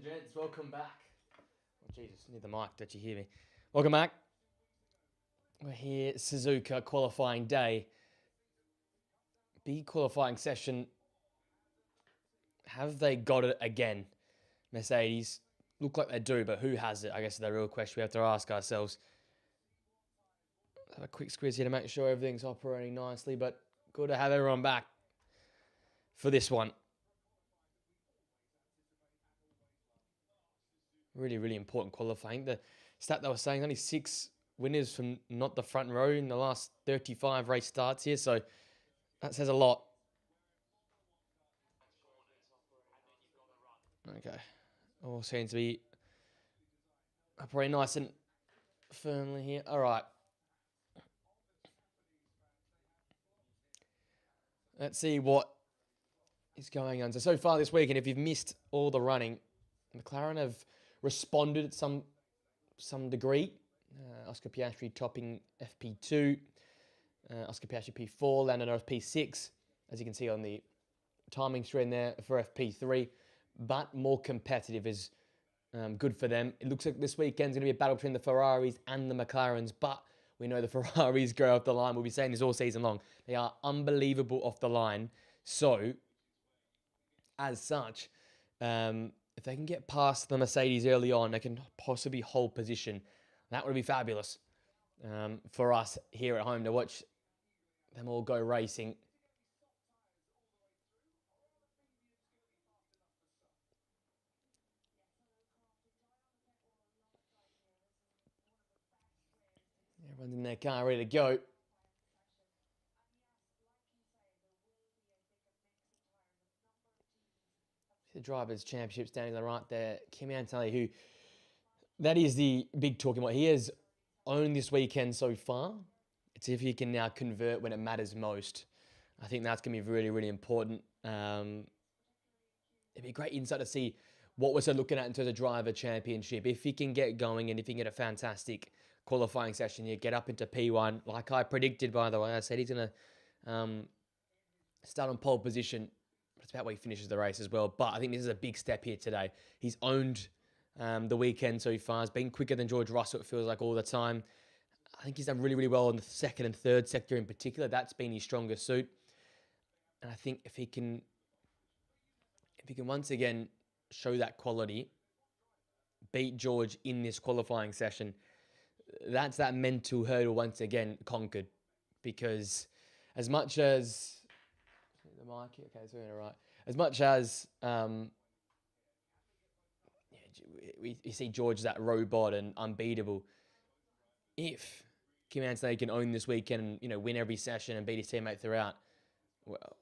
and gents, welcome back. Oh, Jesus, need the mic, don't you hear me? Welcome back. We're here, Suzuka qualifying day. Big qualifying session. Have they got it again? Mercedes look like they do, but who has it? I guess is the real question we have to ask ourselves. Have a quick squeeze here to make sure everything's operating nicely, but good to have everyone back for this one. Really, really important qualifying. The stat they were saying, only 6 winners from not the front row in the last 35 race starts here, so that says a lot. Okay. All seems to be operating nice and firmly here. All right. Let's see what is going on. So far this weekend, if you've missed all the running, McLaren have responded at some degree. Oscar Piastri topping FP2. Oscar Piastri P4, Lando Norris P6, as you can see on the timing screen there for FP3. But more competitive is good for them. It looks like this weekend's going to be a battle between the Ferraris and the McLarens, but we know the Ferraris go off the line. We'll be saying this all season long. They are unbelievable off the line. So, as such, if they can get past the Mercedes early on, they can possibly hold position. That would be fabulous for us here at home to watch them all go racing. Everyone's in their car ready to go. The Drivers' Championship standing on the right there. Kimi Antonelli, who that is the big talking point. He has owned this weekend so far. It's if he can now convert when it matters most. I think that's going to be really, really important. It'd be a great insight to see what we're looking at in terms of Driver Championship. If he can get going and if he can get a fantastic qualifying session here, get up into P1, like I predicted, by the way. I said he's going to start on pole position. It's about where he finishes the race as well. But I think this is a big step here today. He's owned the weekend so far. He's been quicker than George Russell, it feels like, all the time. I think he's done really, really well in the second and third sector in particular. That's been his strongest suit. And I think if he can once again show that quality, beat George in this qualifying session, that's that mental hurdle once again conquered. Because as much as the mic, okay, so we're right. As much as we see George that robot and unbeatable, if Kim Antonelli can own this weekend and win every session and beat his teammate throughout, well,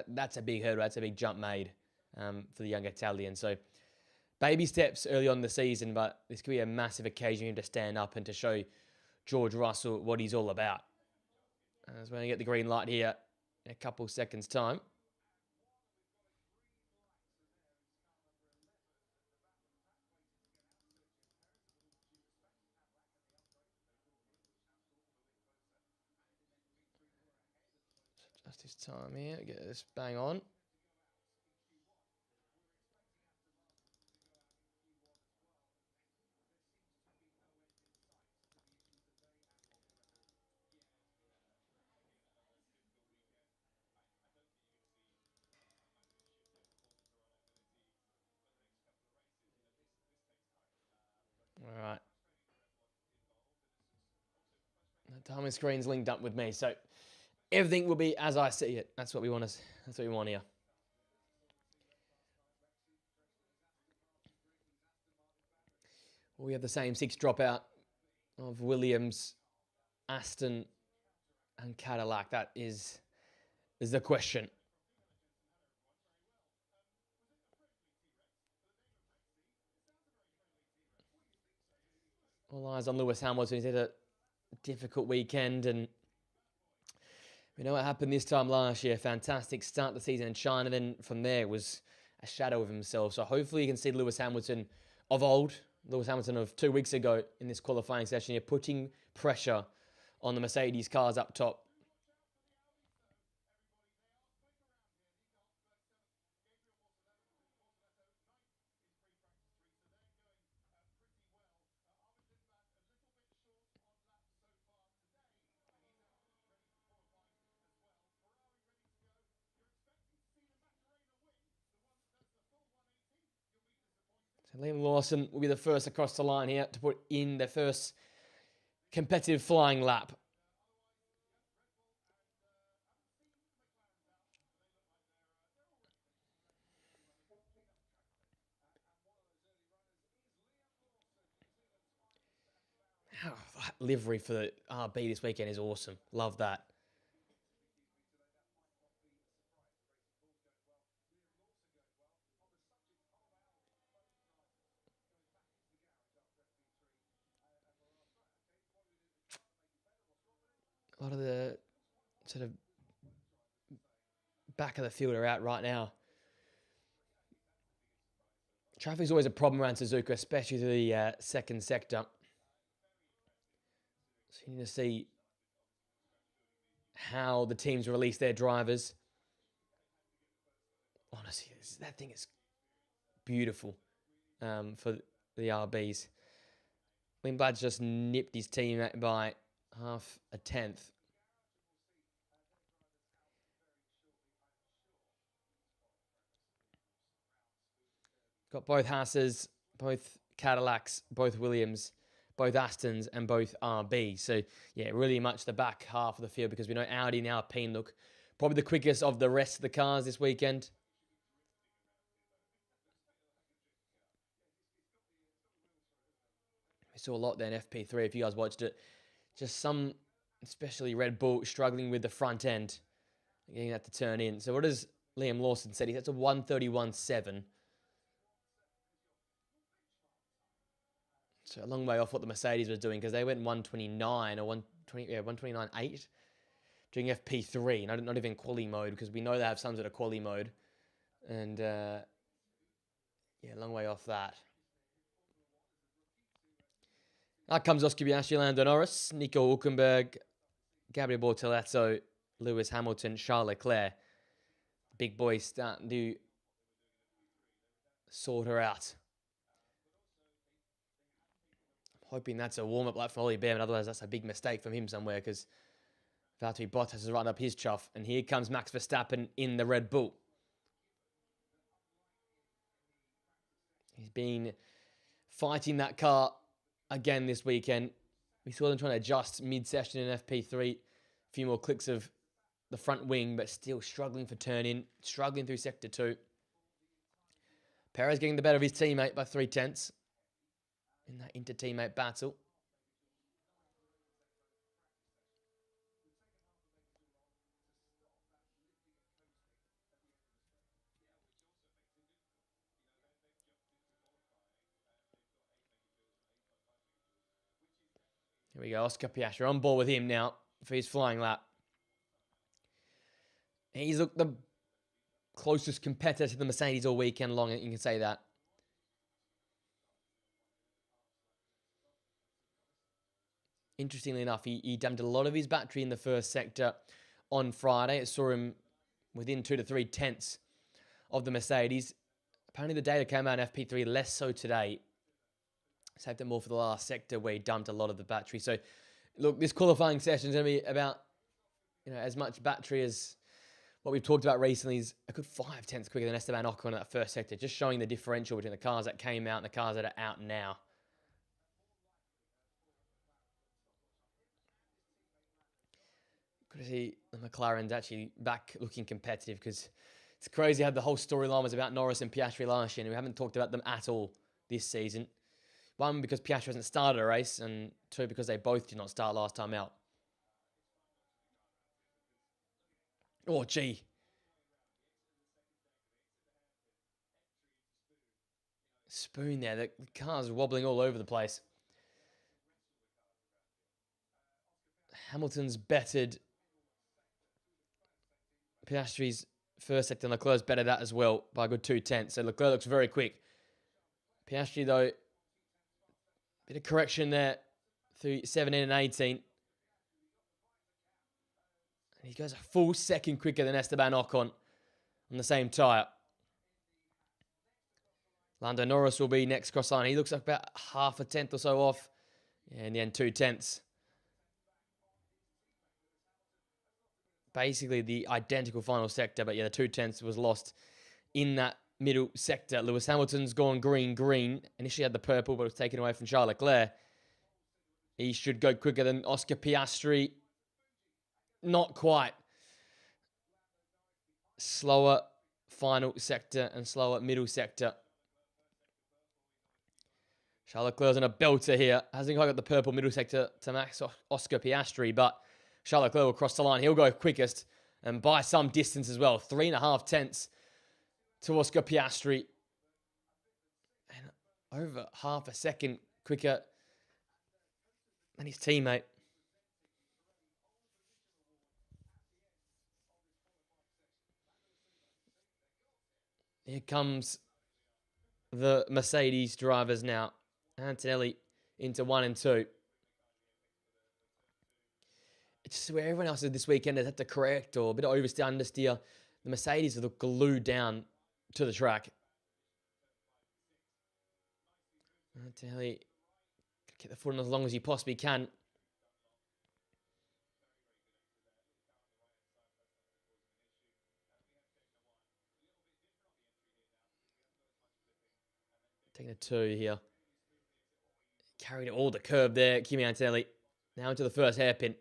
that's a big hurdle. That's a big jump made for the young Italian. So baby steps early on in the season, but this could be a massive occasion for him to stand up and to show George Russell what he's all about. As we're going to get the green light here in a couple seconds' time. Just this time here, get this bang on. All right. The timing screen's linked up with me, so everything will be as I see it. That's what we want to. That's what we want here. We have the same 6 dropout of Williams, Aston, and Cadillac. That is the question. All eyes on Lewis Hamilton. He's had a difficult weekend, and we know what happened this time last year. Fantastic start the season in China. Then from there was a shadow of himself. So hopefully you can see Lewis Hamilton of old, Lewis Hamilton of 2 weeks ago in this qualifying session here, putting pressure on the Mercedes cars up top. So Liam Lawson will be the first across the line here to put in their first competitive flying lap. Oh, that livery for the RB this weekend is awesome. Love that. A lot of the sort of back of the field are out right now. Traffic's always a problem around Suzuka, especially through the second sector. So you need to see how the teams release their drivers. Honestly, that thing is beautiful for the RBs. Lindblad's just nipped his team by half a tenth. Got both Haas's, both Cadillacs, both Williams, both Astons, and both RB. So, yeah, really much the back half of the field because we know Audi and Alpine look probably the quickest of the rest of the cars this weekend. We saw a lot there in FP3 if you guys watched it. Just some, especially Red Bull, struggling with the front end, getting that to turn in. So what does Liam Lawson said? He said it's a 131.7. So a long way off what the Mercedes was doing because they went 129 or 129.8 during FP3, not even quali mode because we know they have some that are quali mode. And yeah, long way off that. Out comes Oscar Piastri, Lando Norris, Nico Hülkenberg, Gabriel Bortoleto, Lewis Hamilton, Charles Leclerc. Big boys starting to sort her out. Hoping that's a warm-up lap for Ollie Bearman. Otherwise, that's a big mistake from him somewhere because Valtteri Bottas has run up his chuff. And here comes Max Verstappen in the Red Bull. He's been fighting that car again this weekend. We saw them trying to adjust mid-session in FP3. A few more clicks of the front wing, but still struggling for turn-in. Struggling through Sector 2. Perez getting the better of his teammate by 3/10 in that inter-teammate battle. Here we go, Oscar Piastri on board with him now for his flying lap. He's looked the closest competitor to the Mercedes all weekend long, you can say that. Interestingly enough, he dumped a lot of his battery in the first sector on Friday. It saw him within 2 to 3 tenths of the Mercedes. Apparently the data came out in FP3, less so today. Saved it more for the last sector where he dumped a lot of the battery. So, look, this qualifying session is going to be about as much battery as what we've talked about recently. Is a good 5 tenths quicker than Esteban Ocon in that first sector, just showing the differential between the cars that came out and the cars that are out now. Good to see the McLaren's actually back looking competitive because it's crazy how the whole storyline was about Norris and Piastri last year and we haven't talked about them at all this season. One, because Piastri hasn't started a race, and two, because they both did not start last time out. Oh, gee. Spoon there. The car's wobbling all over the place. Hamilton's bettered Piastri's first sector, and Leclerc's bettered that as well by a good 2 tenths. So Leclerc looks very quick. Piastri, though, bit of correction there through 17 and 18. And he goes a full second quicker than Esteban Ocon on the same tyre. Lando Norris will be next cross line. He looks like about half a tenth or so off. Yeah, in the end, 2 tenths. Basically the identical final sector, but yeah, the 2 tenths was lost in that middle sector. Lewis Hamilton's gone green. Initially had the purple, but it was taken away from Charles Leclerc. He should go quicker than Oscar Piastri. Not quite. Slower final sector and slower middle sector. Charles Leclerc's in a belter here. Hasn't quite got the purple middle sector to max Oscar Piastri, but Charles Leclerc will cross the line. He'll go quickest and by some distance as well. 3.5 tenths to Oscar Piastri. And over half a second quicker than his teammate. Here comes the Mercedes drivers now. Antonelli into 1 and 2. It's just where everyone else this weekend has had to correct or a bit of oversteer, understeer. The Mercedes are glued down to the track. Antonelli get the foot on as long as he possibly can. Taking a 2 here. Carried it all the curb there, Kimi Antonelli. Now into the first hairpin.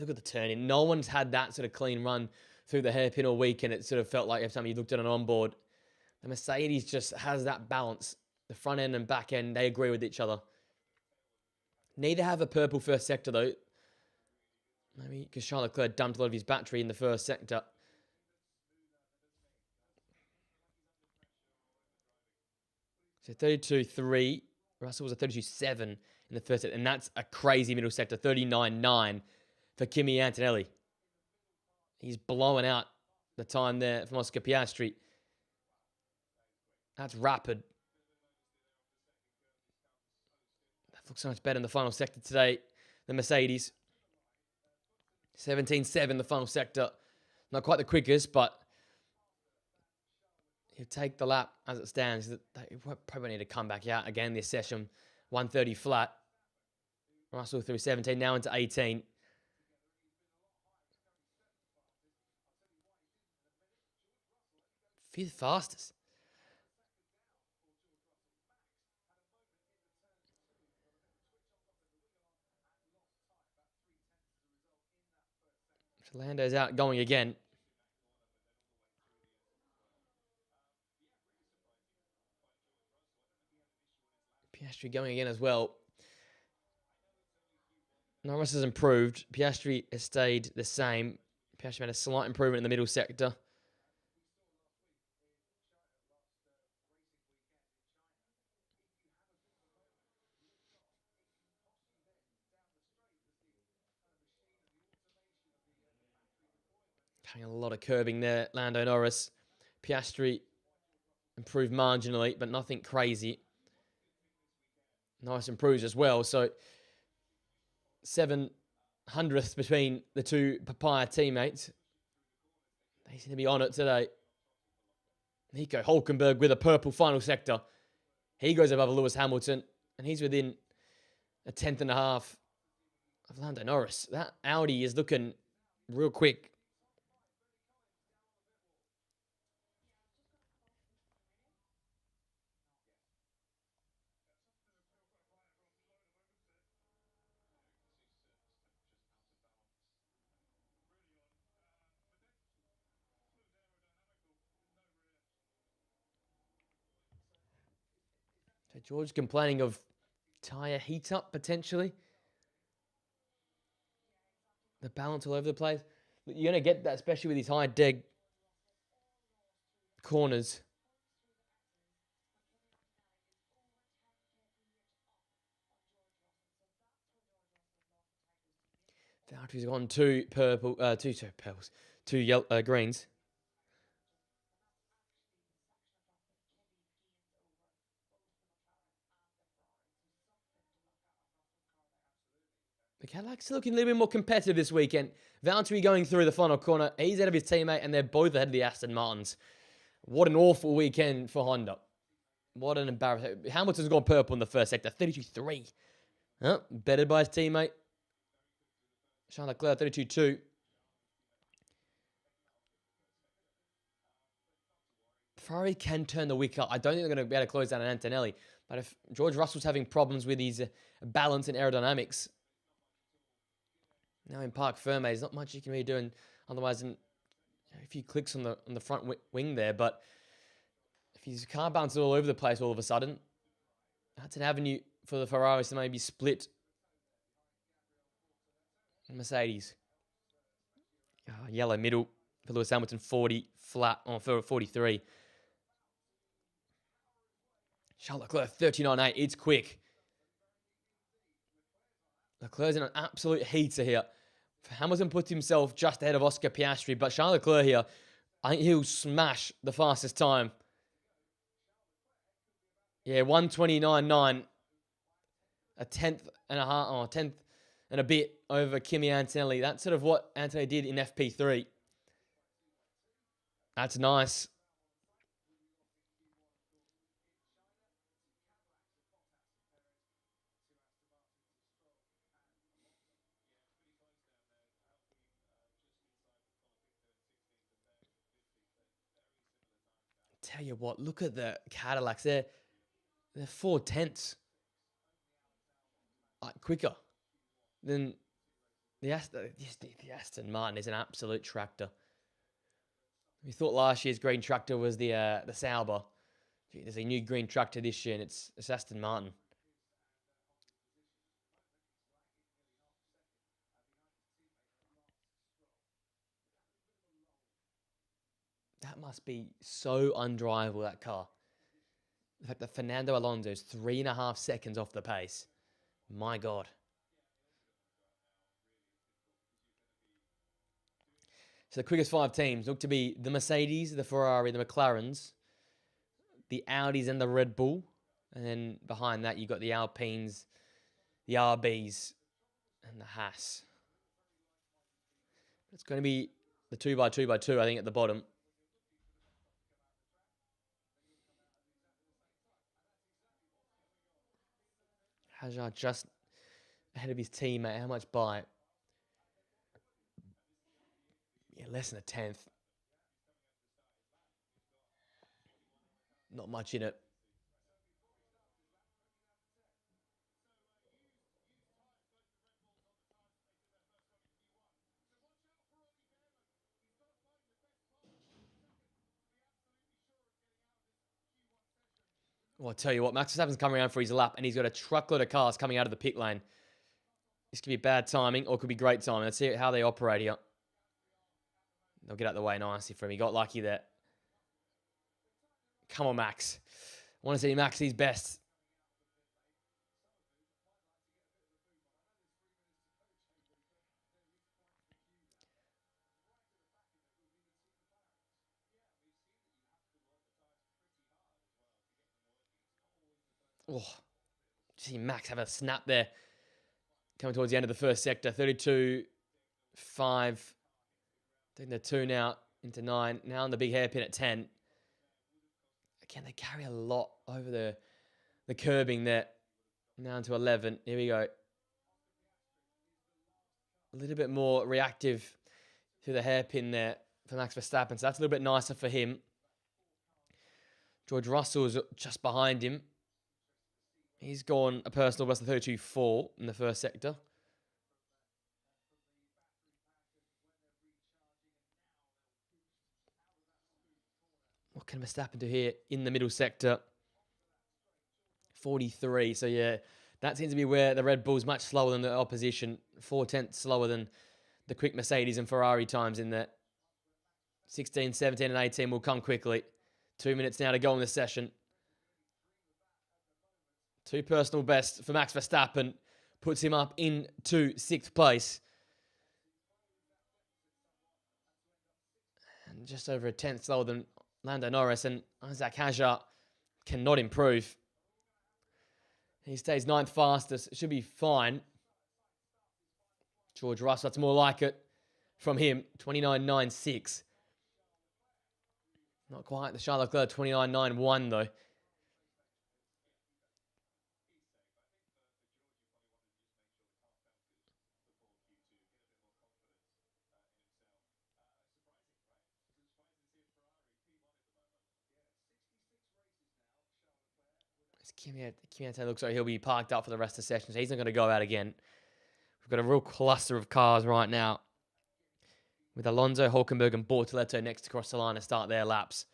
Look at the turn in. No one's had that sort of clean run through the hairpin all week, and it sort of felt like every time you looked at an onboard. The Mercedes just has that balance. The front end and back end, they agree with each other. Neither have a purple first sector, though. Maybe because Charles Leclerc dumped a lot of his battery in the first sector. So 32.3. Russell was a 32.7 in the first sector. And that's a crazy middle sector. 39.9 for Kimi Antonelli. He's blowing out the time there from Oscar Piastri. That's rapid. That looks so much better in the final sector today. The Mercedes. 17.7 the final sector. Not quite the quickest, but he'll take the lap as it stands. They probably need to come back out again this session. 130 flat. Russell through 17, now into 18. Fifth fastest. So Lando's out going again. Piastri going again as well. Norris has improved. Piastri has stayed the same. Piastri made a slight improvement in the middle sector. Having a lot of curbing there, Lando Norris. Piastri improved marginally, but nothing crazy. Norris improves as well, so 7/100ths between the two Papaya teammates. They seem to be on it today. Nico Hülkenberg with a purple final sector. He goes above Lewis Hamilton, and he's within a 10.5 of Lando Norris. That Audi is looking real quick. So George complaining of tyre heat up potentially. The balance all over the place. You're going to get that, especially with these high deg corners. Valtteri's gone two purples, two yellow, greens. The Cadillac's looking a little bit more competitive this weekend. Valtteri going through the final corner. He's ahead of his teammate, and they're both ahead of the Aston Martins. What an awful weekend for Honda. What an embarrassment. Hamilton's gone purple in the first sector. 32.3. Bettered by his teammate. Charles Leclerc, 32.2. Ferrari can turn the wick up. I don't think they're going to be able to close down an Antonelli. But if George Russell's having problems with his balance and aerodynamics, now in Parc Ferme, there's not much you can really do. Otherwise, a few clicks on the front wing there. But if his car bounces all over the place all of a sudden, that's an avenue for the Ferraris to maybe split Mercedes. Yellow middle for Lewis Hamilton, 40 flat on for 43. Charles Leclerc, 39.8. It's quick. Leclerc's in an absolute heater here. Hamilton puts himself just ahead of Oscar Piastri, but Charles Leclerc here, I think he'll smash the fastest time. Yeah, 1:29.9. A tenth and a bit over Kimi Antonelli. That's sort of what Antonelli did in FP3. That's nice. Tell you what, look at the Cadillacs. They're 4/10 quicker than the Aston Martin is an absolute tractor. We thought last year's green tractor was the Sauber. Gee, there's a new green tractor this year, and it's Aston Martin. That must be so undrivable, that car. The fact that Fernando Alonso is 3.5 seconds off the pace. My God. So the quickest 5 teams look to be the Mercedes, the Ferrari, the McLarens, the Audis and the Red Bull. And then behind that, you've got the Alpines, the RBs, and the Haas. It's going to be the 2x2x2, I think, at the bottom. Hajar just ahead of his teammate. How much by? Yeah, less than a tenth. Not much in it. Well, I'll tell you what, Max Verstappen's coming around for his lap, and he's got a truckload of cars coming out of the pit lane. This could be bad timing, or it could be great timing. Let's see how they operate here. They'll get out of the way nicely for him. He got lucky there. Come on, Max. I want to see Max his best. Oh, see Max have a snap there. Coming towards the end of the first sector. 32, 5. Taking the 2 now into 9. Now on the big hairpin at 10. Again, they carry a lot over the curbing there. Now into 11. Here we go. A little bit more reactive to the hairpin there for Max Verstappen. So that's a little bit nicer for him. George Russell is just behind him. He's gone a personal best of 32.4 in the first sector. What can Verstappen do here in the middle sector? 43. So, yeah, that seems to be where the Red Bull's much slower than the opposition. 4/10 slower than the quick Mercedes and Ferrari times in that. 16, 17, and 18 will come quickly. 2 minutes now to go in the session. 2 personal bests for Max Verstappen. Puts him up into 6th place. And just over a tenth slower than Lando Norris. And Isaac Hadjar cannot improve. He stays 9th fastest. Should be fine. George Russell, that's more like it from him. 29.96. Not quite the Charles Leclerc 29.91 though. Kimiante looks like he'll be parked up for the rest of the session, so he's not going to go out again. We've got a real cluster of cars right now, with Alonso, Hulkenberg, and Bortoleto next across the line to start their laps.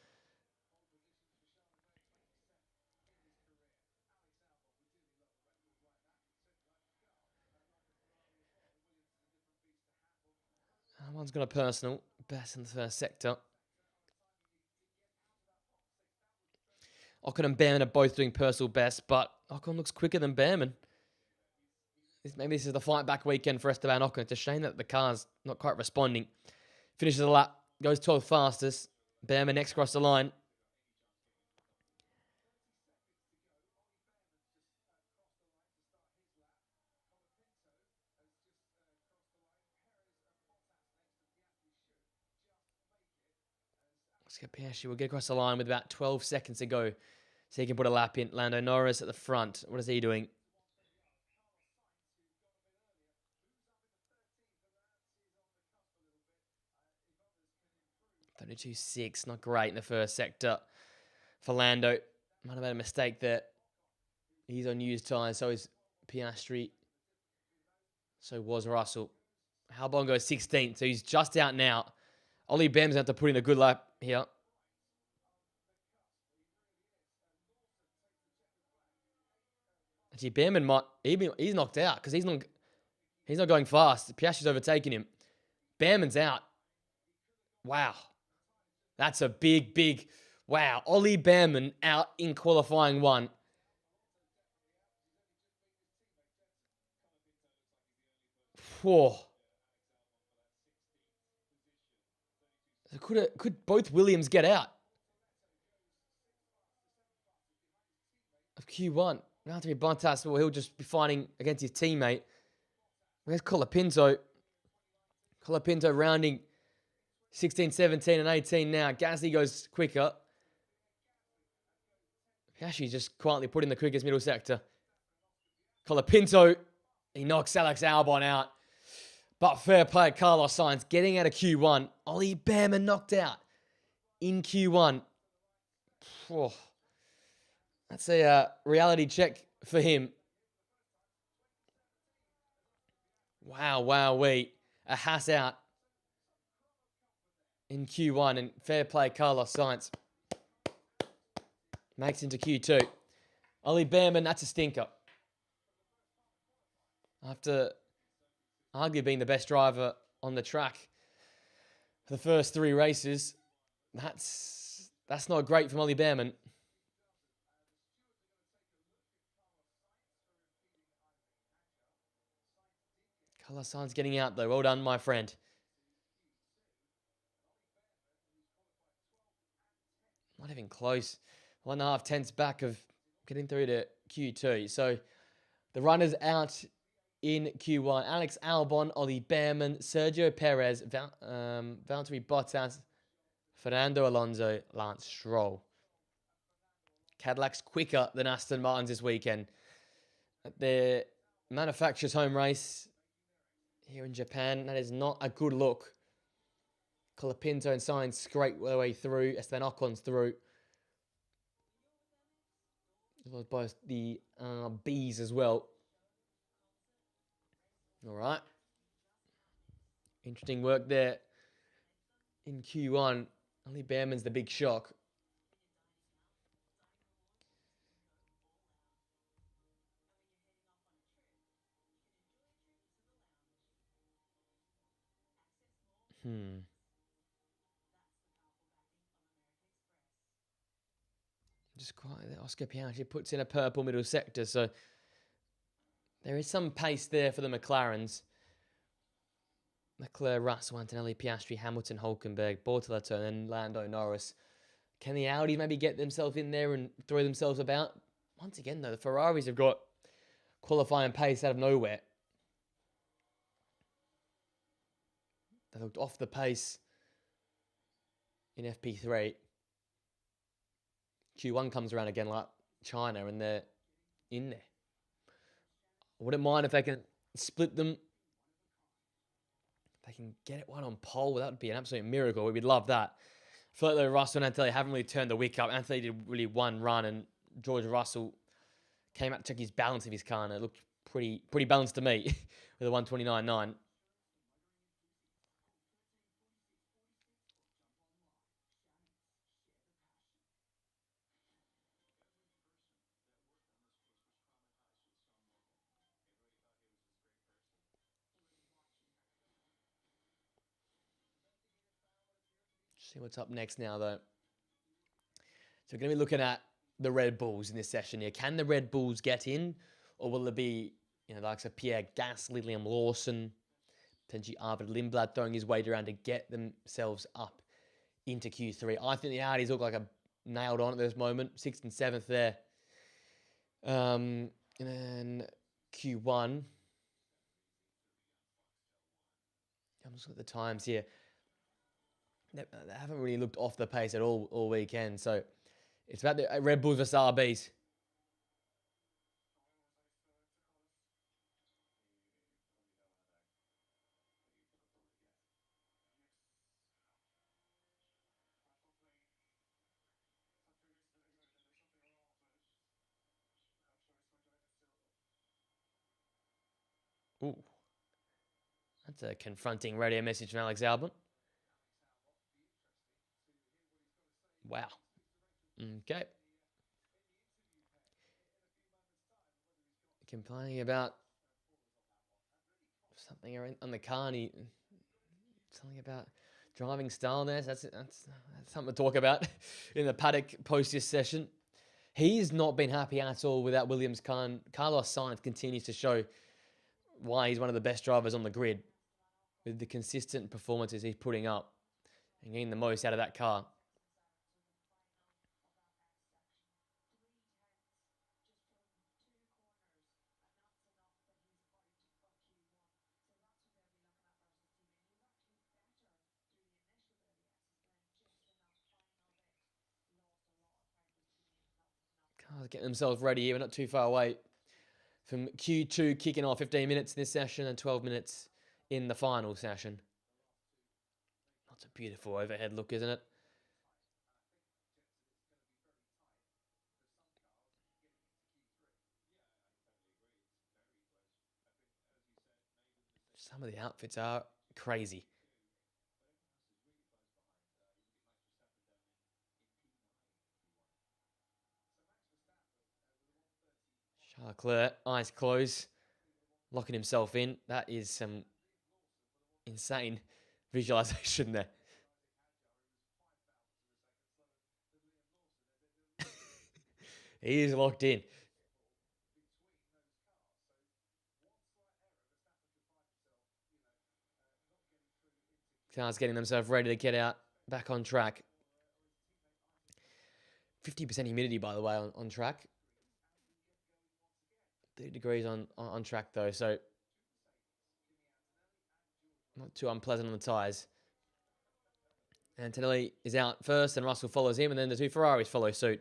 One's got a personal best in the first sector. Ocon and Behrman are both doing personal best, but Ocon looks quicker than Behrman. Maybe this is the fight back weekend for Esteban Ocon. It's a shame that the car's not quite responding. Finishes the lap, goes 12th fastest. Behrman next across the line. Oscar Piastri will get across the line with about 12 seconds to go, so he can put a lap in. Lando Norris at the front. What is he doing? 32.6, not great in the first sector for Lando. Might have made a mistake there. He's on used tyres, so is Piastri. So was Russell. Albon goes 16th, so he's just out now. Ollie Behrman's going to have to put in a good lap here. Actually, Behrman might... He's knocked out because he's not going fast. Piastri's overtaking him. Behrman's out. Wow. That's a big... Wow. Ollie Behrman out in qualifying one. Whoa. Could both Williams get out of Q1? Now to be Bottas, well, he'll just be fighting against his teammate. Where's Colapinto? Colapinto rounding 16, 17, and 18 now. Gasly goes quicker. Piastri's just quietly put in the quickest middle sector. Colapinto, he knocks Alex Albon out. But fair play, Carlos Sainz getting out of Q1. Ollie Behrman knocked out in Q1. Oh, that's a reality check for him. Wow, a Haas out in Q1, and fair play, Carlos Sainz makes into Q2. Ollie Behrman, that's a stinker. After arguably being the best driver on the track for the first 3 races, that's not great from Ollie Behrman. Carlos Sainz getting out though. Well done, my friend. Not even close. 1.5 tenths back of getting through to Q2. So the runners out in Q1. Alex Albon, Ollie Behrman, Sergio Perez, Valtteri Bottas, Fernando Alonso, Lance Stroll. Cadillac's quicker than Aston Martin's this weekend. At their manufacturer's home race here in Japan, that is not a good look. Colapinto and Sainz scrape their way through. Esteban Ocon's through. As well as both the Bs as well. All right. Interesting work there in Q1. Ollie Behrman's the big shock. Just quite, Oscar Piastri puts in a purple middle sector, so there is some pace there for the McLarens. Leclerc, Russell, Antonelli, Piastri, Hamilton, Hulkenberg, Bortoleto, and then Lando Norris. Can the Audi maybe get themselves in there and throw themselves about? Once again, though, the Ferraris have got qualifying pace out of nowhere. They looked off the pace in FP3. Q1 comes around again like China, and they're in there. I wouldn't mind if they can split them. If they can get it one on pole, that would be an absolute miracle. We'd love that. I feel like though Russell and Antonelli haven't really turned the wick up. Antonelli did really one run, and George Russell came out to check his balance of his car, and it looked pretty balanced to me with a 129.9. See what's up next now, though. So we're going to be looking at the Red Bulls in this session here. Can the Red Bulls get in, or will it be, the likes of Pierre Gasly, Liam Lawson, potentially Arvid Lindblad throwing his weight around to get themselves up into Q3? I think the Audis look like a nailed on at this moment. 6th and 7th there. And then Q1. I'm just looking at the times here. They haven't really looked off the pace at all weekend. So it's about the Red Bulls versus RBs. Ooh. That's a confronting radio message from Alex Albon. Wow. Okay. Complaining about something on the car, and something about driving style there. So that's something to talk about in the paddock post this session. He's not been happy at all with that Williams car. Carlos Sainz continues to show why he's one of the best drivers on the grid with the consistent performances he's putting up and getting the most out of that car. Cars getting themselves ready here. We're not too far away from Q2 kicking off. 15 minutes in this session and 12 minutes in the final session. That's a beautiful overhead look, isn't it? Some of the outfits are crazy. Charles Leclerc, eyes closed, locking himself in. That is some insane visualization there. He is locked in. Cars getting themselves ready to get out, back on track. 50% humidity, by the way, on track. 30 degrees on track, though, so not too unpleasant on the tyres. Antonelli is out first, and Russell follows him, and then the two Ferraris follow suit.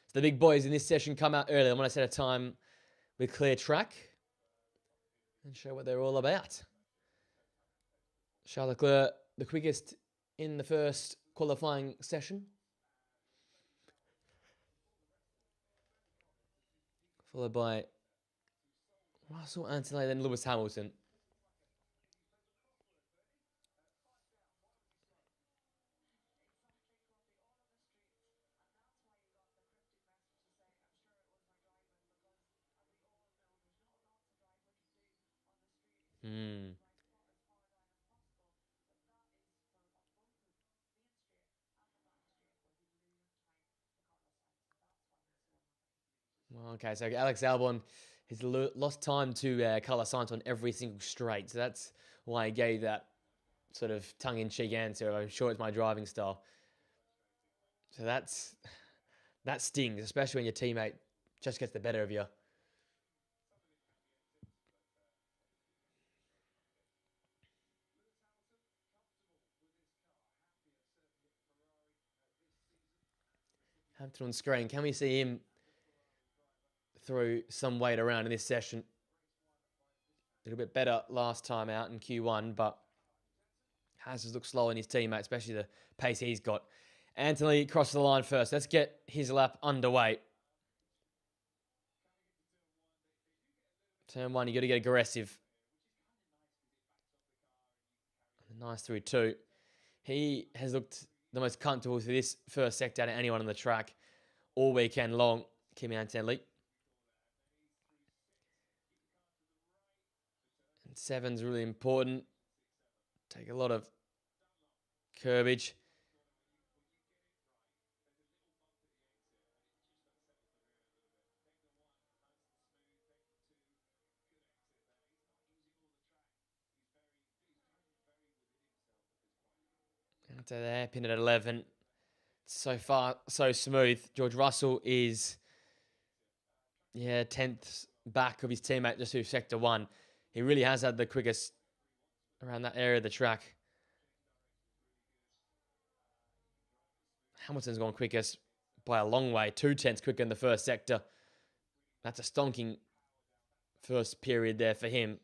So the big boys in this session come out early. I want to set a time with clear track and show what they're all about. Charles Leclerc, the quickest in the first qualifying session. Followed by Russell, Antonelli, then Lewis Hamilton. Okay, so Alex Albon has lost time to Carlos Sainz on every single straight. So that's why he gave that sort of tongue-in-cheek answer. I'm sure it's my driving style. So that stings, especially when your teammate just gets the better of you. Hampton on screen. Can we see him throw some weight around in this session? A little bit better last time out in Q1, but has just looked slow in his teammate, especially the pace he's got. Anthony crosses the line first. Let's get his lap underway. Turn 1, you got to get aggressive. Nice through 2. He has looked the most comfortable through this first sector out of anyone on the track all weekend long, Kimi Antonelli. And 7's really important. Take a lot of curbage. Into there, pin at 11. So far, so smooth. George Russell is, 10th back of his teammate just through sector 1. He really has had the quickest around that area of the track. Hamilton's gone quickest by a long way. 2/10 quicker in the first sector. That's a stonking first period there for him.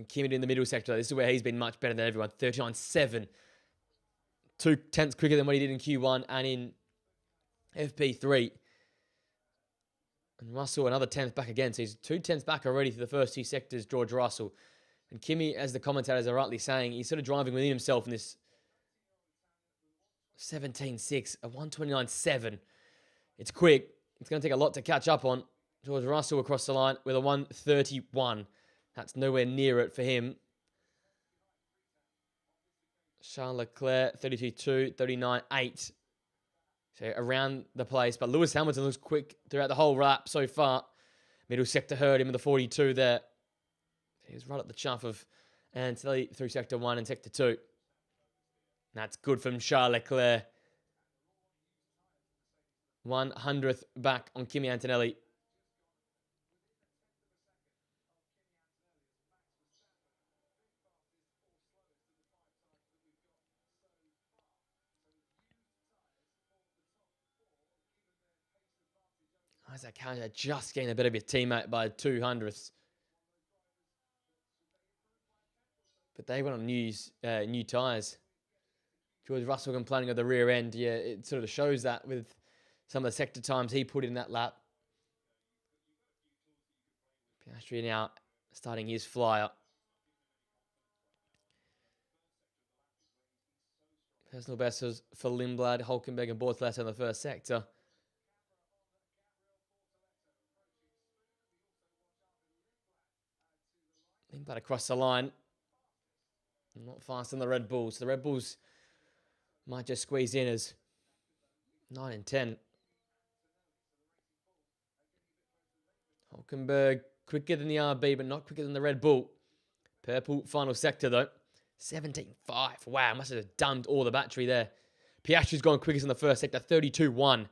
Kimi in the middle sector. This is where he's been much better than everyone. 39.7. 2/10 quicker than what he did in Q1 and in FP3. And Russell, another 10th back again. So he's 2/10 back already for the first 2 sectors, George Russell. And Kimi, as the commentators are rightly saying, he's sort of driving within himself in this 17.6, a 129.7. It's quick. It's going to take a lot to catch up on. George Russell across the line with a 131. That's nowhere near it for him. Charles Leclerc, 32.2, 39.8. So around the place. But Lewis Hamilton looks quick throughout the whole lap so far. Middle sector heard him with the 42 there. He was right at the chuff of Antonelli through sector 1 and sector 2. That's good from Charles Leclerc. 100th back on Kimi Antonelli. Isaac Hunter just getting a bit of his teammate by 200ths. But they went on new tyres. George Russell complaining of the rear end. Yeah, it sort of shows that with some of the sector times he put in that lap. Piastri now starting his flyer. Personal best was for Lindblad, Hulkenberg and Bortoleto in the first sector. Lindblad across the line. Not fast on the Red Bulls. So the Red Bulls might just squeeze in as 9 and 10. Hulkenberg quicker than the RB, but not quicker than the Red Bull. Purple final sector though. 17.5. Wow, must have dumped all the battery there. Piastri's gone quickest in the first sector. 32.1.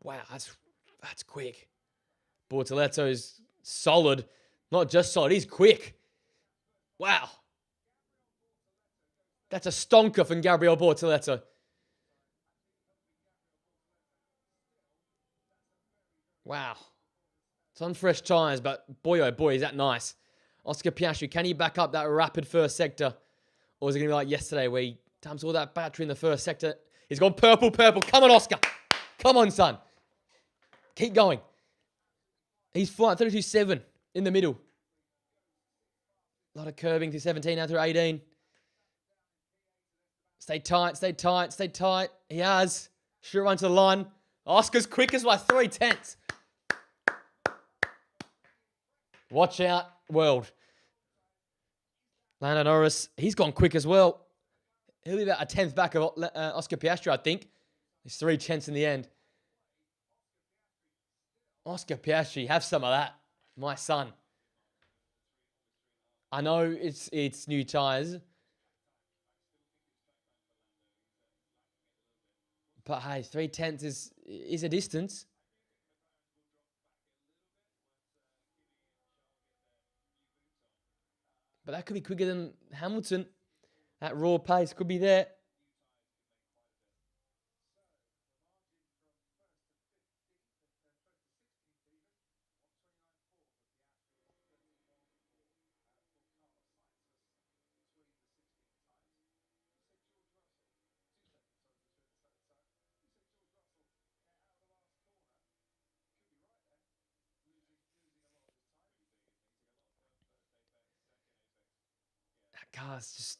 Wow, that's quick. Bortoletto's solid. Not just solid, he's quick. Wow. That's a stonker from Gabriel Bortoleto. Wow. It's on fresh tyres, but boy, oh boy, is that nice. Oscar Piastri, can he back up that rapid first sector? Or is it going to be like yesterday where he dumps all that battery in the first sector? He's gone purple, purple. Come on, Oscar. Come on, son. Keep going. He's flying 32.7 in the middle. A lot of curbing through 17 now through 18. Stay tight, stay tight, stay tight. He has. Should run to the line. Oscar's quickest by 3/10. Watch out, world. Lando Norris, he's gone quick as well. He'll be about a 10th back of Oscar Piastri, I think. He's 3/10 in the end. Oscar Piastri, have some of that, my son. I know it's new tyres. But hey, 3/10 is a distance. But that could be quicker than Hamilton. That raw pace could be there. That car's just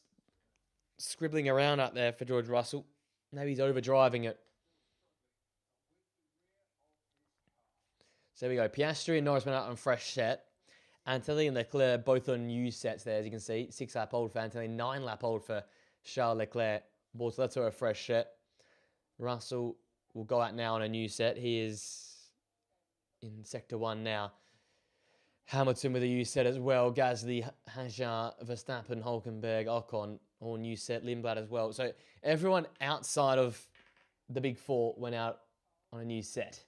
scribbling around out there for George Russell. Maybe he's overdriving it. So there we go. Piastri and Norris went out on fresh set. Anthony and Leclerc both on new sets there, as you can see. 6-lap old for Anthony, 9-lap old for Charles Leclerc. Both left to a fresh set. Russell will go out now on a new set. He is in Sector 1 now. Hamilton with a new set as well. Gasly, Hajar, Verstappen, Hulkenberg, Ocon, all new set. Lindblad as well. So everyone outside of the big four went out on a new set.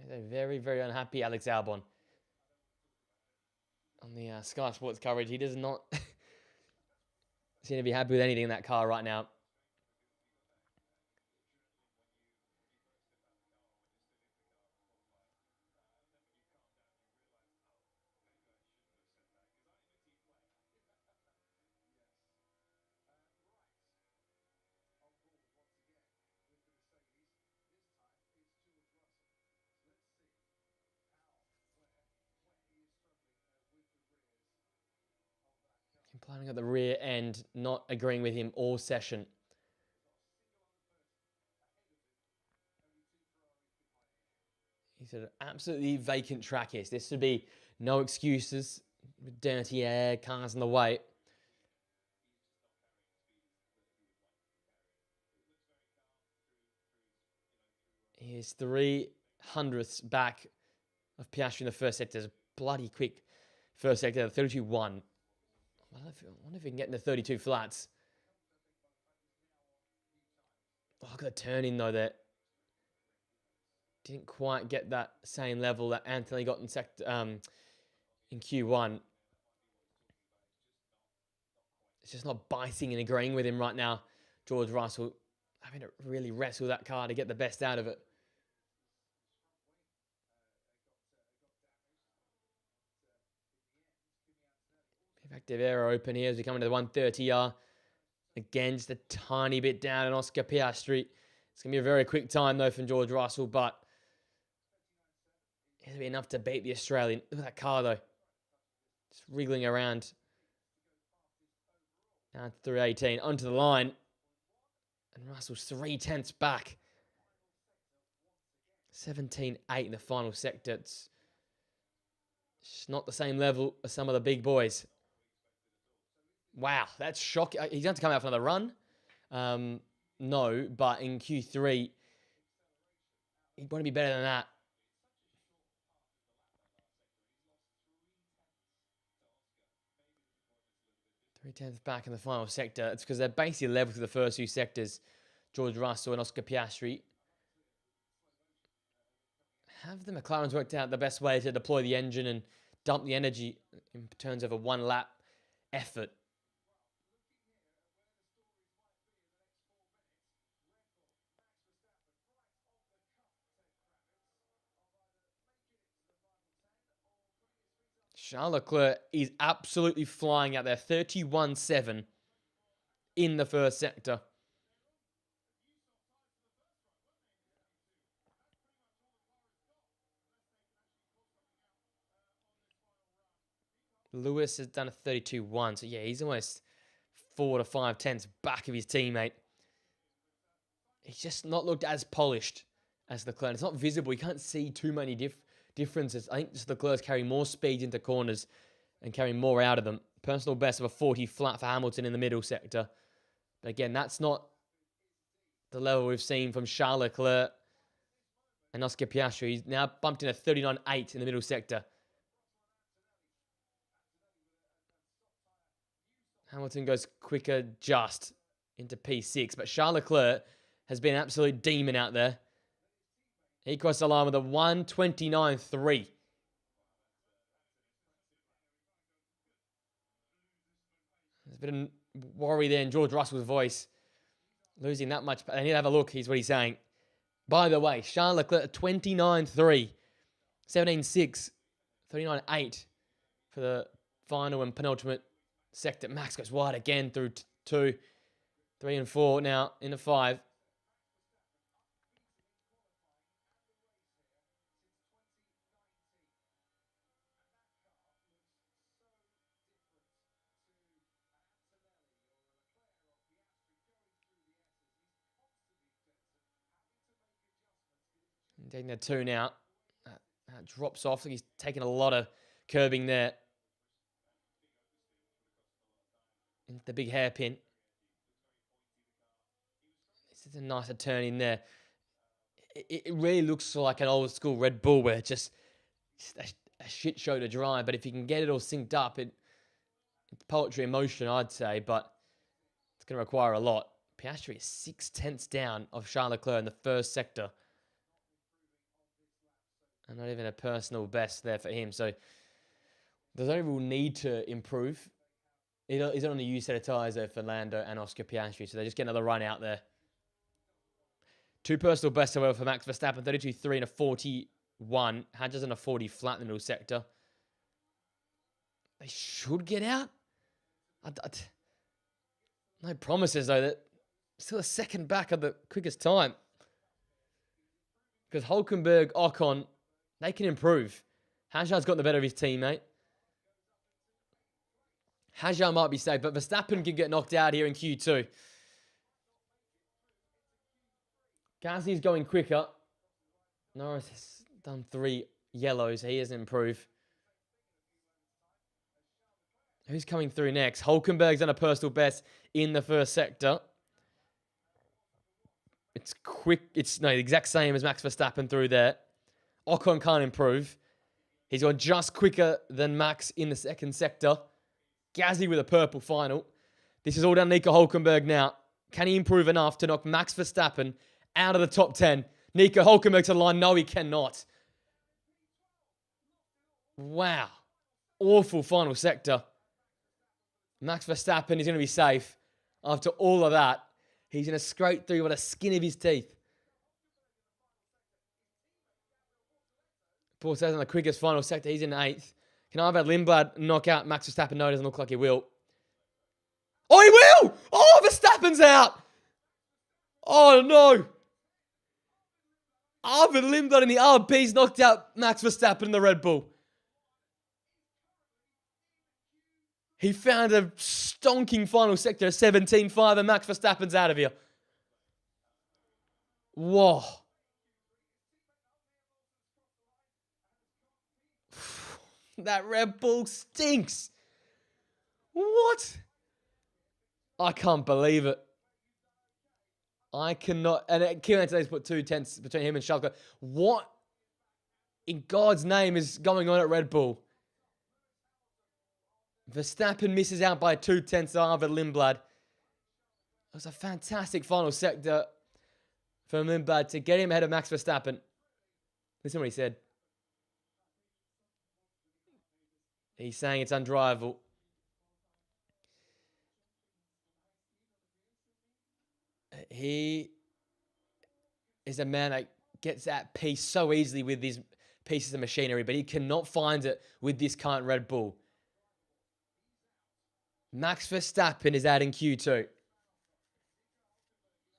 They're very, very unhappy, Alex Albon. On the Sky Sports coverage, he does not seem to be happy with anything in that car right now. Complaining at the rear end, not agreeing with him all session. He said absolutely vacant track is. This should be no excuses. Dirty air, cars in the way. He is 300ths back of Piastri in the first sector. It's a bloody quick first sector, 32.1. I wonder if he can get into 32 flats. Oh, look at the turn in though there. Didn't quite get that same level that Anthony got in in Q1. It's just not biting and agreeing with him right now. George Russell having to really wrestle that car to get the best out of it. Active air open here as we come into the 130R. Again, just a tiny bit down in Oscar Piastri. It's going to be a very quick time, though, from George Russell, but it'll be enough to beat the Australian. Look at that car, though. Just wriggling around. Down 318, onto the line. And Russell's 3/10 back. 17.8 in the final sector. It's not the same level as some of the big boys. Wow, that's shocking. He's going to come out for another run. No, but in Q3, he'd want to be better than that. Three-tenths back in the final sector. It's because they're basically level to the first two sectors. George Russell and Oscar Piastri. Have the McLarens worked out the best way to deploy the engine and dump the energy in terms of a one-lap effort? Charles Leclerc is absolutely flying out there. 31.7 in the first sector. Lewis has done a 32.1. So, yeah, he's almost 4 to 5 tenths back of his teammate. He's just not looked as polished as Leclerc. It's not visible. You can't see too many differences. I think just Leclerc's carrying more speed into corners and carrying more out of them. Personal best of a 40 flat for Hamilton in the middle sector. But again, that's not the level we've seen from Charles Leclerc and Oscar Piastri. He's now bumped in a 39.8 in the middle sector. Hamilton goes quicker just into P6. But Charles Leclerc has been an absolute demon out there. He crossed the line with a 1:29.3. There's a bit of worry there in George Russell's voice. Losing that much. I need to have a look. Here's what he's saying. By the way, Charles Leclerc 29.3, 17.6, 39.8 for the final and penultimate sector. Max goes wide again through 2, 3 and 4 now into 5. Taking the 2 now. That drops off. I think he's taking a lot of curbing there. Into the big hairpin. This is a nicer turn in there. It really looks like an old school Red Bull where it's just a shit show to drive. But if you can get it all synced up, it's poetry in motion, I'd say. But it's going to require a lot. Piastri is 6/10 down of Charles Leclerc in the first sector. And not even a personal best there for him. So there's no real need to improve. He's on the used set of tyres there for Lando and Oscar Piastri. So they just get another run out there. 2 personal bests, however, for Max Verstappen. 32.3 and a 41. Hadjas in a 40 flat in the middle sector. They should get out. No promises, though. That still a second back of the quickest time. Because Hülkenberg, Ocon, they can improve. Hadjar's got the better of his teammate. Hadjar might be safe, but Verstappen can get knocked out here in Q2. Gasly's going quicker. Norris has done 3 yellows. He has improved. Who's coming through next? Hülkenberg's done a personal best in the first sector. It's quick. It's the exact same as Max Verstappen through there. Ocon can't improve. He's gone just quicker than Max in the second sector. Gasly with a purple final. This is all down to Nico Hülkenberg now. Can he improve enough to knock Max Verstappen out of the top 10? Nico Hülkenberg to the line. No, he cannot. Wow. Awful final sector. Max Verstappen is going to be safe. After all of that, he's going to scrape through with the skin of his teeth. Paul says on the quickest final sector, he's in 8th. Can Ivar Lindblad knock out Max Verstappen? No, it doesn't look like he will. Oh, he will! Oh, Verstappen's out! Oh, no. Ivar Lindblad in the RB's knocked out Max Verstappen in the Red Bull. He found a stonking final sector, 17.5, and Max Verstappen's out of here. Whoa. That Red Bull stinks. What? I can't believe it. I cannot. And Kieran today's put 2/10 between him and Schalke. What in God's name is going on at Red Bull? Verstappen misses out by 2/10 to Ivar Lindblad. It was a fantastic final sector for Lindblad to get him ahead of Max Verstappen. Listen to what he said. He's saying it's undrivable. He is a man that gets at peace so easily with these pieces of machinery, but he cannot find it with this current Red Bull. Max Verstappen is out in Q2. And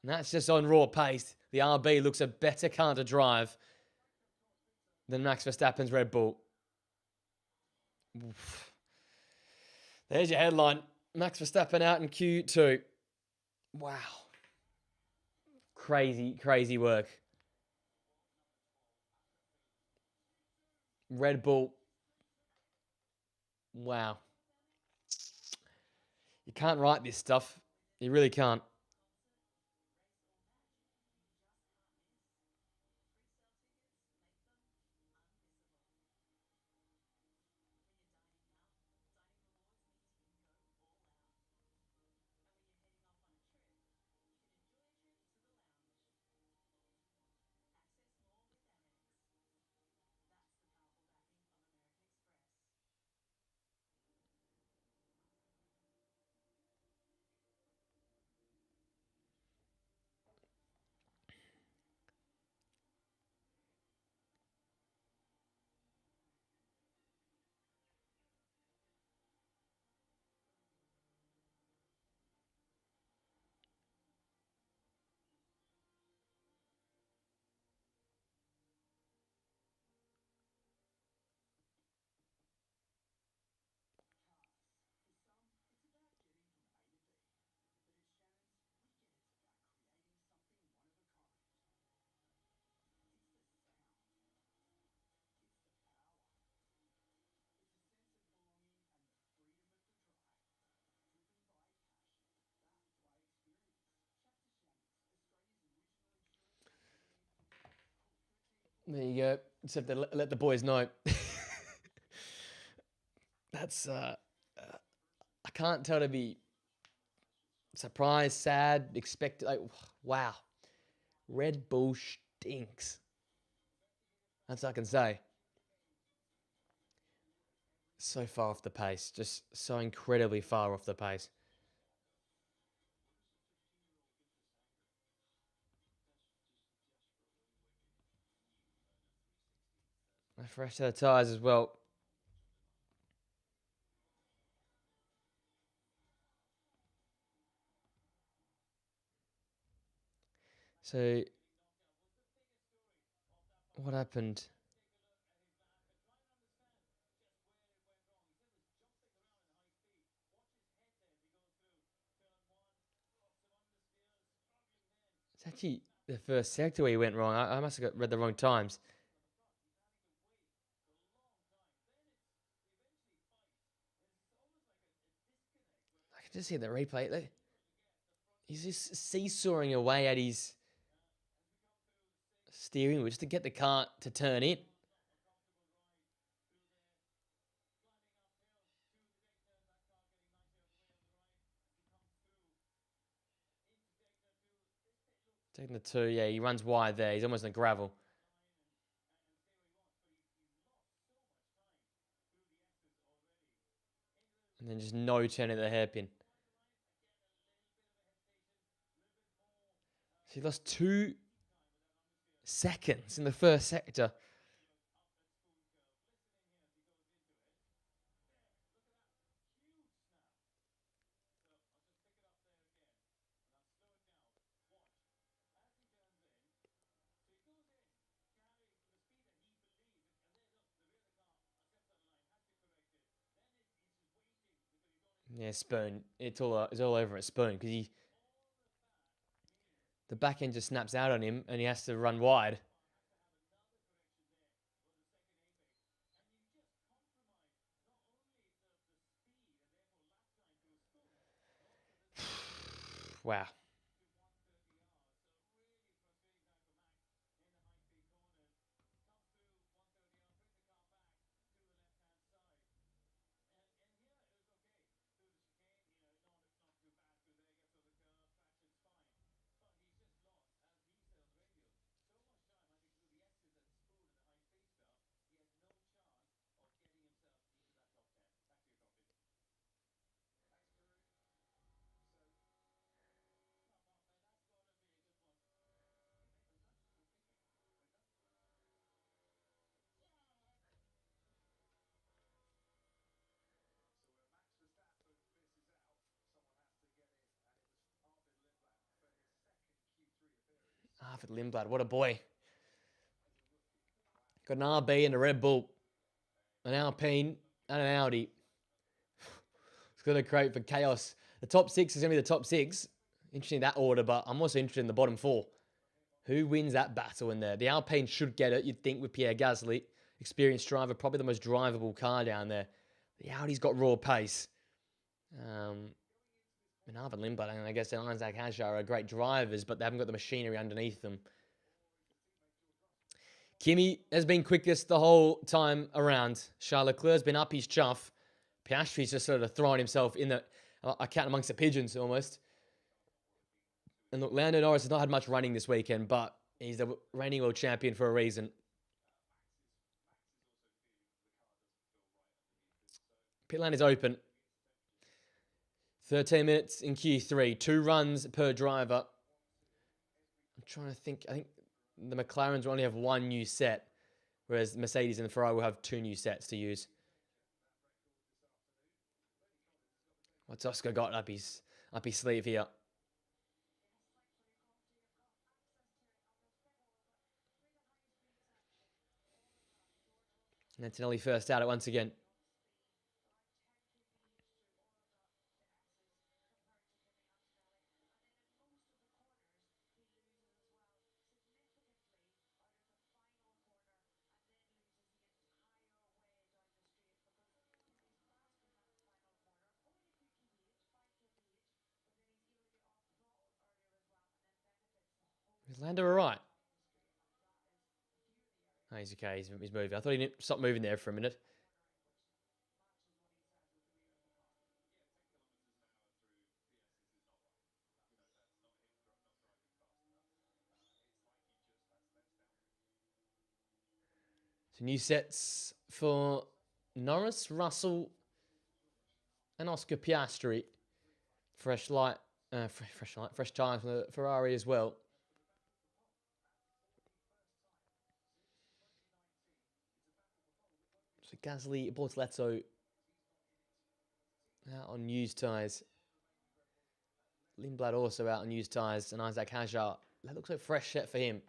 that's just on raw pace. The RB looks a better car to drive than Max Verstappen's Red Bull. Oof. There's your headline. Max Verstappen out in Q2. Wow. Crazy, crazy work. Red Bull. Wow. You can't write this stuff. You really can't. There you go. Just have to let the boys know. That's I can't tell to be surprised, sad, expected. Like, wow, Red Bull stinks. That's all I can say. So far off the pace, just so incredibly far off the pace. A fresh set of tyres as well. So, what happened? It's actually the first sector where he went wrong. I must have read the wrong times. I can just see the replay. He's just seesawing away at his steering wheel just to get the car to turn in. Taking the two, yeah, he runs wide there. He's almost in the gravel. And then just no turn at the hairpin. So he lost 2 seconds in the first sector. Yeah, Spoon. It's all over at Spoon because the back end just snaps out on him and he has to run wide. Wow. Arvid Lindblad, what a boy. Got an RB and a Red Bull, an Alpine and an Audi. It's going to create for chaos. The top six is going to be the top six. Interesting that order, but I'm also interested in the bottom four. Who wins that battle in there? The Alpine should get it, you'd think, with Pierre Gasly. Experienced driver, probably the most drivable car down there. The Audi's got raw pace. And Arvid Lindblad and I guess Isaac Hajar are great drivers, but they haven't got the machinery underneath them. Kimi has been quickest the whole time around. Charles Leclerc's been up his chuff. Piastri's just sort of thrown himself in the account amongst the pigeons almost. And look, Lando Norris has not had much running this weekend, but he's the reigning world champion for a reason. Pit lane is open. 13 minutes in Q3. 2 runs per driver. I'm trying to think. I think the McLarens will only have 1 new set, whereas Mercedes and the Ferrari will have 2 new sets to use. What's Oscar got up his sleeve here? And Antonelli first out it once again. Is Lando all right? Oh, he's okay. He's moving. I thought he didn't stop moving there for a minute. So new sets for Norris, Russell, and Oscar Piastri. Fresh tires from the Ferrari as well. So Gasly, Bortoleto out on used tyres. Lindblad also out on used tyres, and Isaac Hajar. That looks like a fresh set for him.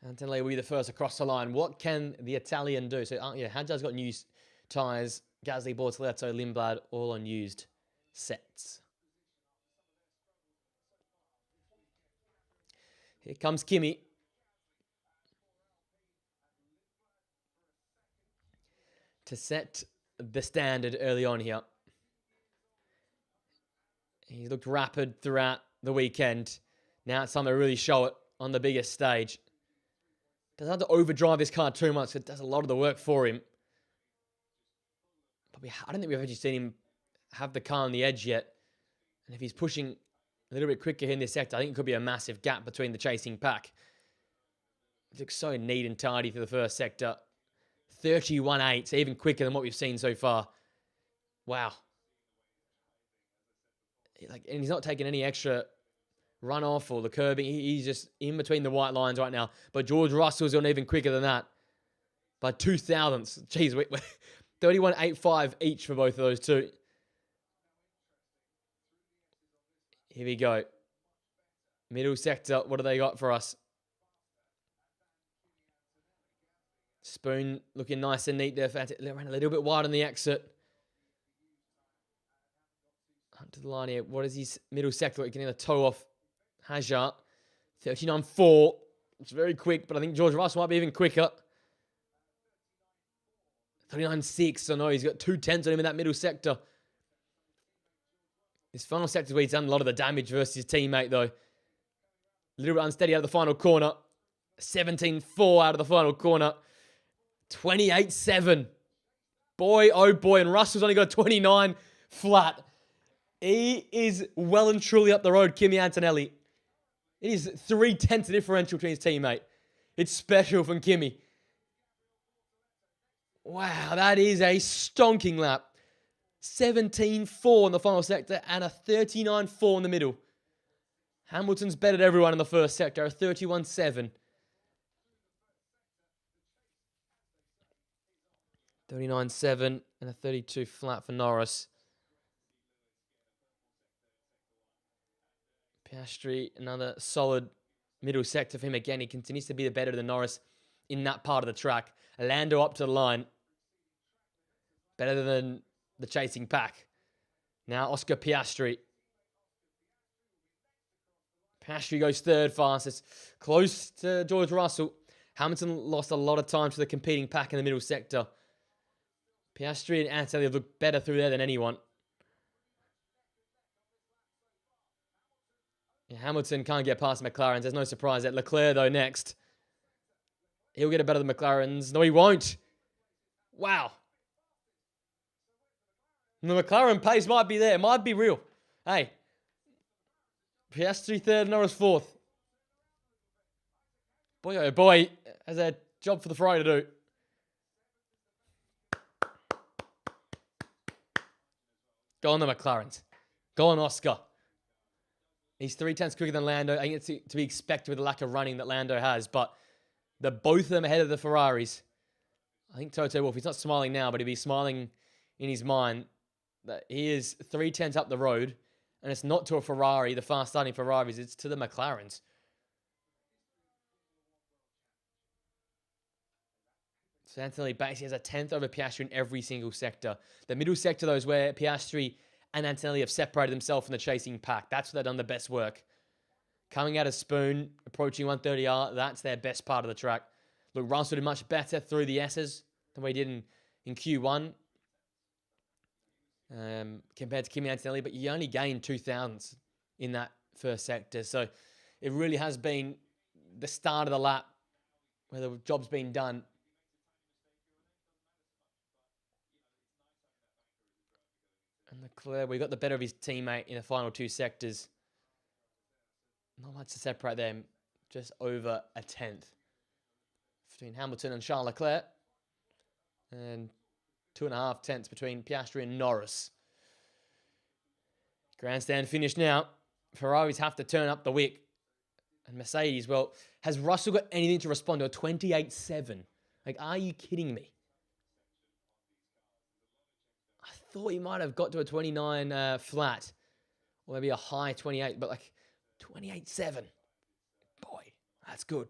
Antonelli will be the first across the line. What can the Italian do? So, Hajar's got new tyres. Gasly, Bortoleto, Lindblad, all on used sets. Here comes Kimi. To set the standard early on here. He's looked rapid throughout the weekend. Now it's time to really show it on the biggest stage. Doesn't have to overdrive this car too much. It does a lot of the work for him. But I don't think we've actually seen him have the car on the edge yet. And if he's pushing a little bit quicker in this sector, I think it could be a massive gap between the chasing pack. It looks so neat and tidy for the first sector. 31.8, so even quicker than what we've seen so far. Wow. And he's not taking any extra runoff or the curbing. He's just in between the white lines right now. But George Russell's on even quicker than that. By 0.02. Jeez, 31.85 each for both of those two. Here we go. Middle sector, what do they got for us? Spoon looking nice and neat there. Ran a little bit wide on the exit. Up to the line here. What is his middle sector? He can either toe off Hajar. 39.4. It's very quick, but I think George Russell might be even quicker. 39.6. So no, he's got 2/10 on him in that middle sector. This final sector is where he's done a lot of the damage versus his teammate, though. A little bit unsteady out of the final corner. 17.4 out of the final corner. 28.7. Boy, oh boy. And Russell's only got 29 flat. He is well and truly up the road, Kimi Antonelli. It is 0.3 differential between his teammate. It's special from Kimi. Wow, that is a stonking lap. 17.4 in the final sector and a 39.4 in the middle. Hamilton's bettered everyone in the first sector, a 31.7. 39.7 and a 32 flat for Norris. Piastri, another solid middle sector for him. Again, he continues to be the better than Norris in that part of the track. Lando up to the line. Better than the chasing pack. Now Oscar Piastri. Piastri goes third fastest. Close to George Russell. Hamilton lost a lot of time to the competing pack in the middle sector. Piastri and Antonelli have looked better through there than anyone. Yeah, Hamilton can't get past McLaren's. There's no surprise that Leclerc, though, next. He'll get it better than McLaren's. No, he won't. Wow. And the McLaren pace might be there. Might be real. Hey. Piastri third, Norris fourth. Boy, oh boy. Has a job for the Ferrari to do. Go on the McLarens. Go on Oscar. He's 0.3 quicker than Lando. I think it's to be expected with the lack of running that Lando has, but they're both of them ahead of the Ferraris. I think Toto Wolff, he's not smiling now, but he'll be smiling in his mind that he is 0.3 up the road, and it's not to a Ferrari, the fast-starting Ferraris, it's to the McLarens. So Antonelli basically has a 10th over Piastri in every single sector. The middle sector, though, is where Piastri and Antonelli have separated themselves from the chasing pack. That's where they've done the best work. Coming out of Spoon, approaching 130R, that's their best part of the track. Look, Russell did much better through the S's than we did in Q1 compared to Kimi Antonelli, but you only gained 2 thousandths in that first sector. So it really has been the start of the lap where the job's been done. And Leclerc, we got the better of his teammate in the final two sectors. Not much to separate them, just over a tenth between Hamilton and Charles Leclerc, and 2.5 tenths between Piastri and Norris. Grandstand finish now. Ferraris have to turn up the wick. And Mercedes, well, has Russell got anything to respond to a 28.7? Like, are you kidding me? I thought he might have got to a 29 flat, or maybe a high 28, but like 28.7. Boy, that's good.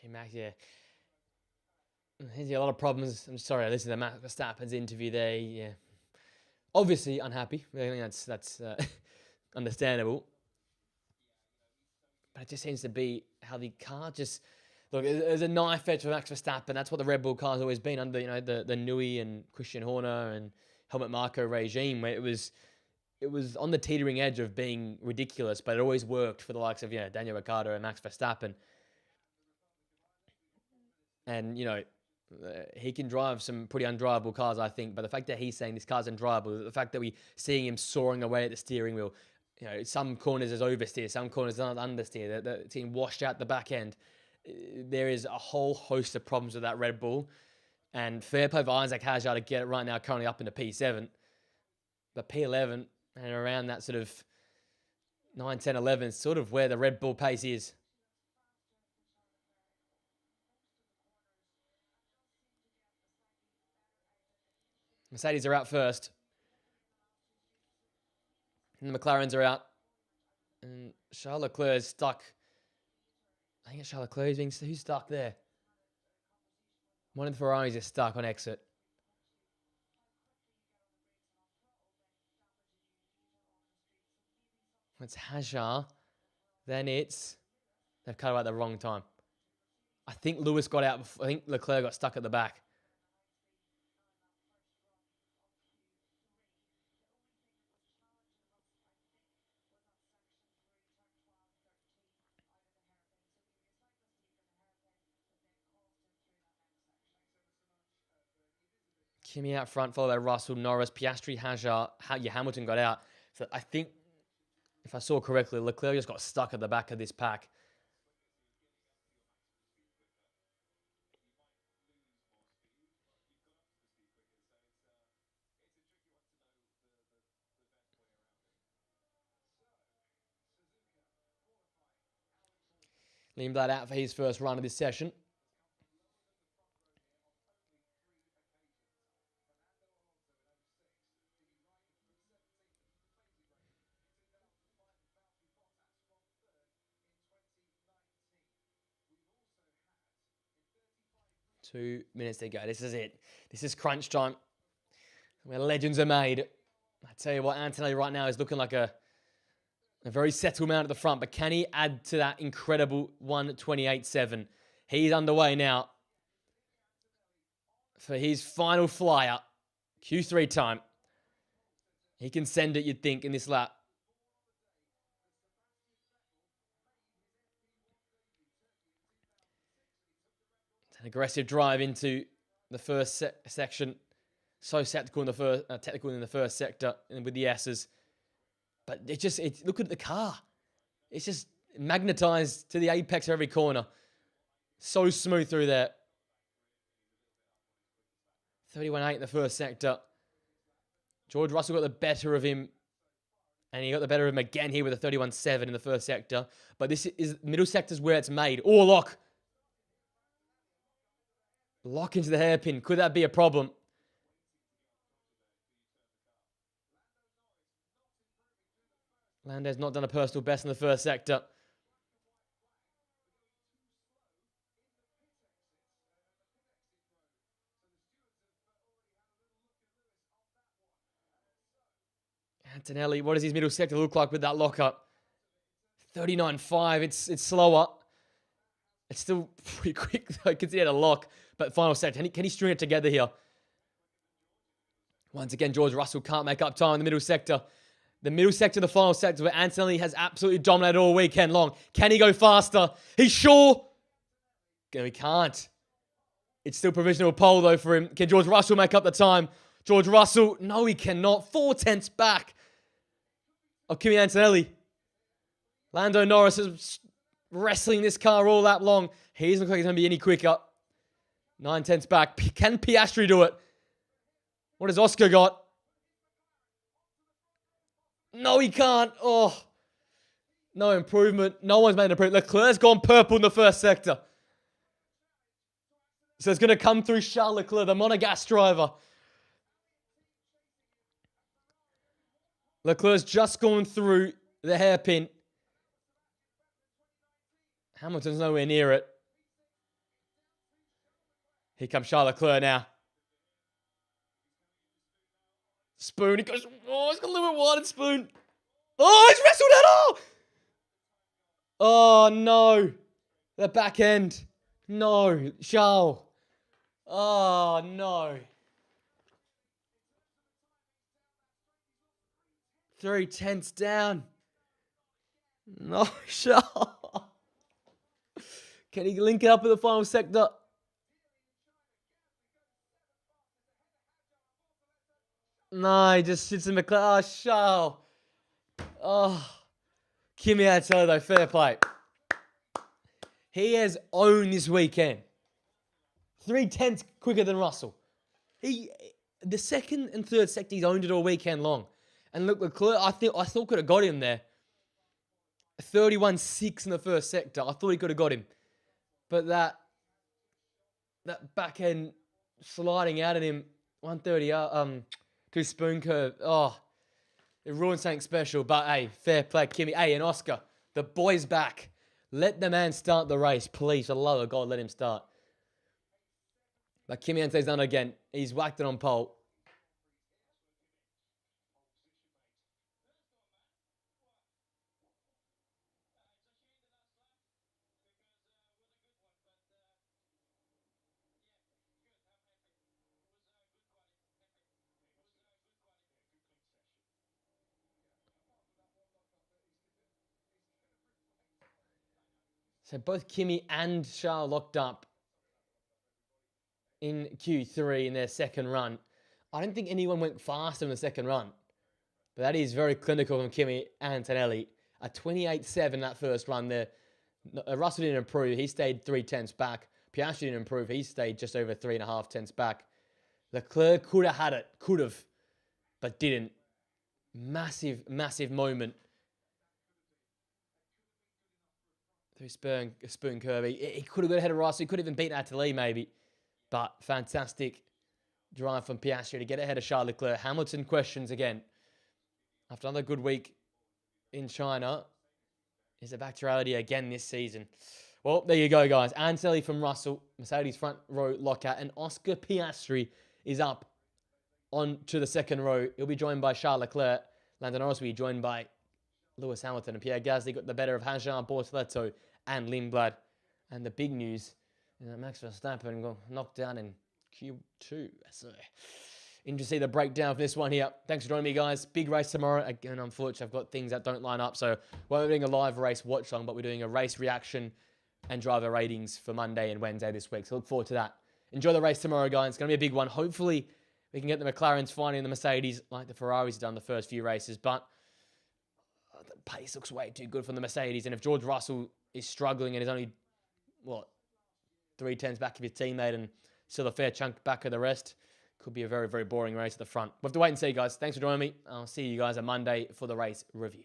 Gee, Max, yeah. There's a lot of problems. I'm sorry, I listened to Max Verstappen's interview there. Yeah, obviously unhappy. I think that's understandable. But it just seems to be how the car just look. There's a knife edge for Max Verstappen. That's what the Red Bull car's always been under. The Nui and Christian Horner and Helmut Marko regime, where it was on the teetering edge of being ridiculous, but it always worked for the likes of Daniel Ricciardo and Max Verstappen. And he can drive some pretty undrivable cars, I think. But the fact that he's saying this car's undrivable, the fact that we seeing him soaring away at the steering wheel, some corners is oversteer, some corners are understeer. The team washed out the back end. There is a whole host of problems with that Red Bull. And fair play for Isaac Hadjar to get it right now, currently up into P7. But P11 and around that sort of 9, 10, 11 is sort of where the Red Bull pace is. Mercedes are out first. And the McLarens are out. And Charles Leclerc is stuck. I think it's Charles Leclerc who's stuck there. One of the Ferraris is stuck on exit. It's Hadjar. Then they've cut out at the wrong time. I think Lewis got out. I think Leclerc got stuck at the back. Kimi out front, followed by Russell, Norris, Piastri, Hadjar. Hamilton got out. So I think, if I saw correctly, Leclerc just got stuck at the back of this pack. Lindblad out for his first run of this session. Two minutes to go. This is it. This is crunch time, where legends are made. I tell you what, Antonelli right now is looking like a A very settled man at the front, but can he add to that incredible 1:28.7? He's underway now for his final flyer. Q3 time. He can send it, you'd think, in this lap. It's an aggressive drive into the first section. So technical in the first sector and with the S's. But look at the car. It's just magnetized to the apex of every corner. So smooth through there. 31.8 in the first sector. George Russell got the better of him. And he got the better of him again here with a 31.7 in the first sector. But this is middle sector's where it's made. Oh, lock. Lock into the hairpin. Could that be a problem? Lando's not done a personal best in the first sector. Antonelli, what does his middle sector look like with that lockup? 39.5. It's slower. It's still pretty quick, though, considered a lock. But final sector, can he string it together here? Once again, George Russell can't make up time in the middle sector. The middle sector, the final sector, where Antonelli has absolutely dominated all weekend long. Can he go faster? He's sure. No, he can't. It's still provisional pole, though, for him. Can George Russell make up the time? George Russell, no, he cannot. 4/10 back of Kimi Antonelli. Lando Norris is wrestling this car all that long. He doesn't look like he's going to be any quicker. 9/10 back. Can Piastri do it? What has Oscar got? No, he can't. Oh, no improvement. No one's made an improvement. Leclerc's gone purple in the first sector. So it's going to come through Charles Leclerc, the monogas driver. Leclerc's just gone through the hairpin. Hamilton's nowhere near it. Here comes Charles Leclerc now. Spoon, he goes, oh, he's got a little bit wide and Spoon. Oh, he's wrestled it all! Oh, no. The back end. No, Charles. Oh, no. 3/10 down. No, Charles. Can he link it up with the final sector? No, he just sits in McLaren. Oh, Charles. Oh. Kimi Antonelli, though, fair play. He has owned this weekend. 3/10 quicker than Russell. The second and third sector, he's owned it all weekend long. And look, Leclerc, I thought could have got him there. 31.6 in the first sector. I thought he could have got him. But that back end sliding out at him, 130 to spoon curve. Oh, it ruined something special. But hey, fair play, Kimi. Hey, and Oscar, the boy's back. Let the man start the race, please. For the love of God, let him start. But Kimi Antonelli's done it again. He's whacked it on pole. So both Kimi and Charles locked up in Q3 in their second run. I don't think anyone went faster in the second run. But that is very clinical from Kimi Antonelli. A 28.7 that first run there. Russell didn't improve. He stayed 3/10 back. Piastri didn't improve. He stayed just over 3.5 back. Leclerc could have had it. Could have. But didn't. Massive, massive moment. Through spoon curve. He could have got ahead of Russell. He could have even beaten Antonelli maybe. But fantastic drive from Piastri to get ahead of Charles Leclerc. Hamilton questions again. After another good week in China, is it back to reality again this season? Well, there you go, guys. Antonelli from Russell, Mercedes front row lockout, and Oscar Piastri is up on to the second row. He'll be joined by Charles Leclerc. Lando Norris will be joined by Lewis Hamilton and Pierre Gasly got the better of Hajar, Bortoleto, and Lindblad. And the big news is that Max Verstappen got knocked down in Q2. So, interesting to see the breakdown for this one here. Thanks for joining me, guys. Big race tomorrow. Again, unfortunately, I've got things that don't line up. So, we won't be doing a live race watch along, but we're doing a race reaction and driver ratings for Monday and Wednesday this week. So, look forward to that. Enjoy the race tomorrow, guys. It's going to be a big one. Hopefully, we can get the McLarens fighting the Mercedes like the Ferraris have done the first few races. But the pace looks way too good from the Mercedes. And if George Russell is struggling and is only, 3/10 back of his teammate and still a fair chunk back of the rest, could be a very, very boring race at the front. We'll have to wait and see, guys. Thanks for joining me. I'll see you guys on Monday for the race review.